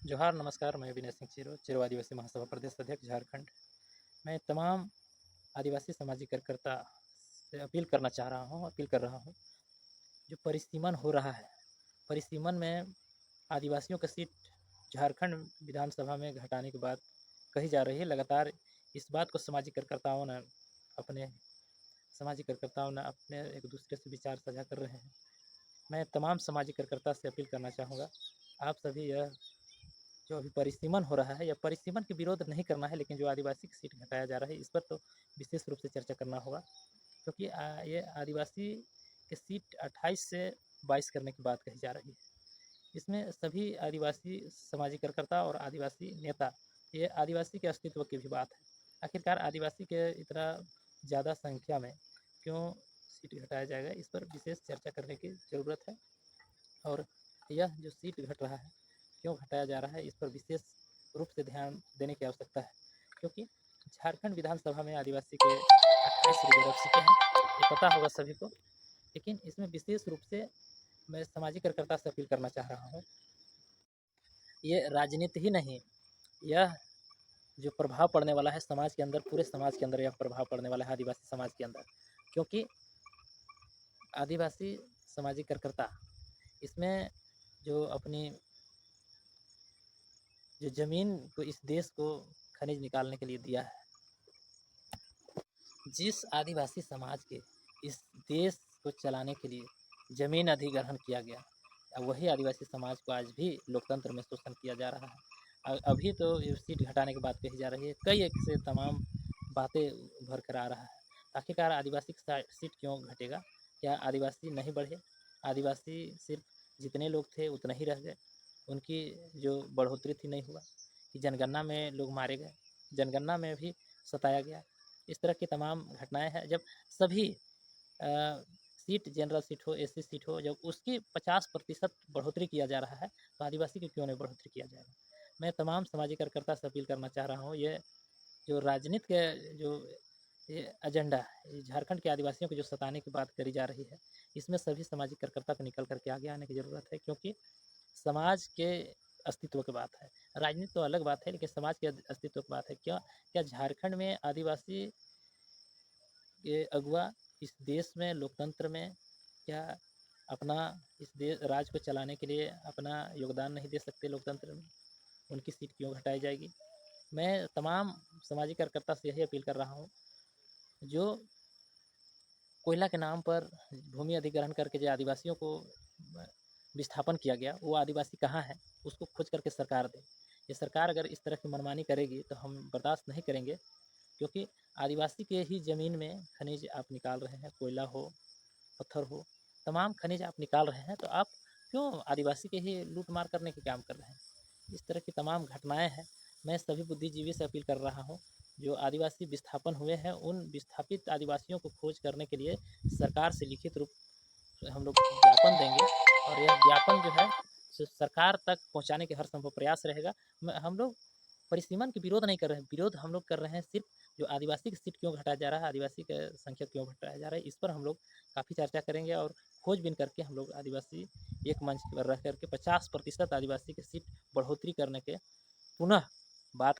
जोहार नमस्कार। मैं विनय सिंह चिरो आदिवासी महासभा प्रदेश अध्यक्ष झारखंड। मैं तमाम आदिवासी सामाजिक कार्यकर्ता से अपील कर रहा हूँ। जो परिसीमन हो रहा है, परिसीमन में आदिवासियों का सीट झारखंड विधानसभा में घटाने की बात कही जा रही है। लगातार इस बात को अपने सामाजिक कार्यकर्ताओं ने अपने एक दूसरे से विचार साझा कर रहे हैं। मैं तमाम सामाजिक कार्यकर्ता से अपील करना चाहूँगा, आप सभी यह जो अभी परिसीमन हो रहा है या परिसीमन के विरोध नहीं करना है, लेकिन जो आदिवासी की सीट घटाया जा रहा है इस पर तो विशेष रूप से चर्चा करना होगा, क्योंकि ये आदिवासी की सीट 28 से 22 करने की बात कही जा रही है। इसमें सभी आदिवासी सामाजिक कार्यकर्ता और आदिवासी नेता, ये आदिवासी के अस्तित्व की भी बात है। आखिरकार आदिवासी के इतना ज़्यादा संख्या में क्यों सीट घटाया जाएगा, इस पर विशेष चर्चा करने की ज़रूरत है। और यह जो सीट घट रहा है, क्यों घटाया जा रहा है, इस पर विशेष रूप से ध्यान देने की आवश्यकता है, क्योंकि झारखंड विधानसभा में आदिवासी के 28 रिजर्व सीटें हैं, ये पता होगा सभी को। लेकिन इसमें विशेष रूप से मैं सामाजिक कार्यकर्ता से अपील करना चाह रहा हूँ, ये राजनीति ही नहीं, यह जो प्रभाव पड़ने वाला है समाज के अंदर, पूरे समाज के अंदर यह प्रभाव पड़ने वाला है आदिवासी समाज के अंदर। क्योंकि आदिवासी सामाजिक कार्यकर्ता इसमें जो अपनी जो ज़मीन को इस देश को खनिज निकालने के लिए दिया है, जिस आदिवासी समाज के इस देश को चलाने के लिए ज़मीन अधिग्रहण किया गया, वही आदिवासी समाज को आज भी लोकतंत्र में शोषण किया जा रहा है। अभी तो ये सीट घटाने की बात कही जा रही है, कई एक से तमाम बातें उभर कर आ रहा है। आखिरकार आदिवासी की सीट क्यों घटेगा? क्या आदिवासी नहीं बढ़े? आदिवासी सिर्फ जितने लोग थे उतने ही रह गए, उनकी जो बढ़ोतरी थी नहीं हुआ, कि जनगणना में लोग मारे गए, जनगणना में भी सताया गया। इस तरह की तमाम घटनाएं हैं। जब सभी सीट जनरल सीट हो, एससी सीट हो, जब उसकी 50% बढ़ोतरी किया जा रहा है, तो आदिवासी की क्यों नहीं बढ़ोतरी किया जाएगा? मैं तमाम सामाजिक कार्यकर्ता से अपील करना चाह रहा हूँ, ये जो राजनीति के जो ये एजेंडा है, झारखंड के आदिवासियों को जो सताने की बात करी जा रही है, इसमें सभी सामाजिक कार्यकर्ता को निकल करके आगे आने की ज़रूरत है, क्योंकि समाज के अस्तित्व की बात है। राजनीति तो अलग बात है, लेकिन समाज के अस्तित्व की बात है। क्या क्या झारखंड में आदिवासी के अगुवा इस देश में लोकतंत्र में क्या अपना इस देश राज को चलाने के लिए अपना योगदान नहीं दे सकते लोकतंत्र में? उनकी सीट क्यों घटाई जाएगी? मैं तमाम सामाजिक कार्यकर्ता से यही अपील कर रहा हूँ, जो कोयला के नाम पर भूमि अधिग्रहण करके जो आदिवासियों को विस्थापन किया गया, वो आदिवासी कहाँ है? उसको खोज करके सरकार दे। ये सरकार अगर इस तरह की मनमानी करेगी तो हम बर्दाश्त नहीं करेंगे, क्योंकि आदिवासी के ही ज़मीन में खनिज आप निकाल रहे हैं, कोयला हो, पत्थर हो, तमाम खनिज आप निकाल रहे हैं, तो आप क्यों आदिवासी के ही लूट मार करने के काम कर रहे हैं? इस तरह की तमाम घटनाएं हैं। मैं सभी बुद्धिजीवी से अपील कर रहा हूँ, जो आदिवासी विस्थापन हुए हैं, उन विस्थापित आदिवासियों को खोज करने के लिए सरकार से लिखित रूप हम लोग ज्ञापन देंगे, और यह ज्ञापन जो है सरकार तक पहुँचाने के हर संभव प्रयास रहेगा। हम लोग परिसीमन के विरोध नहीं कर रहे हैं, विरोध हम लोग कर रहे हैं सिर्फ जो आदिवासी की सीट क्यों घटाया जा रहा है, आदिवासी का संख्या क्यों घटाया जा रहा है, इस पर हम लोग काफ़ी चर्चा करेंगे, और खोजबीन करके हम लोग आदिवासी एक मंच पर रह करके 50% आदिवासी की सीट बढ़ोतरी करने के पुनः बात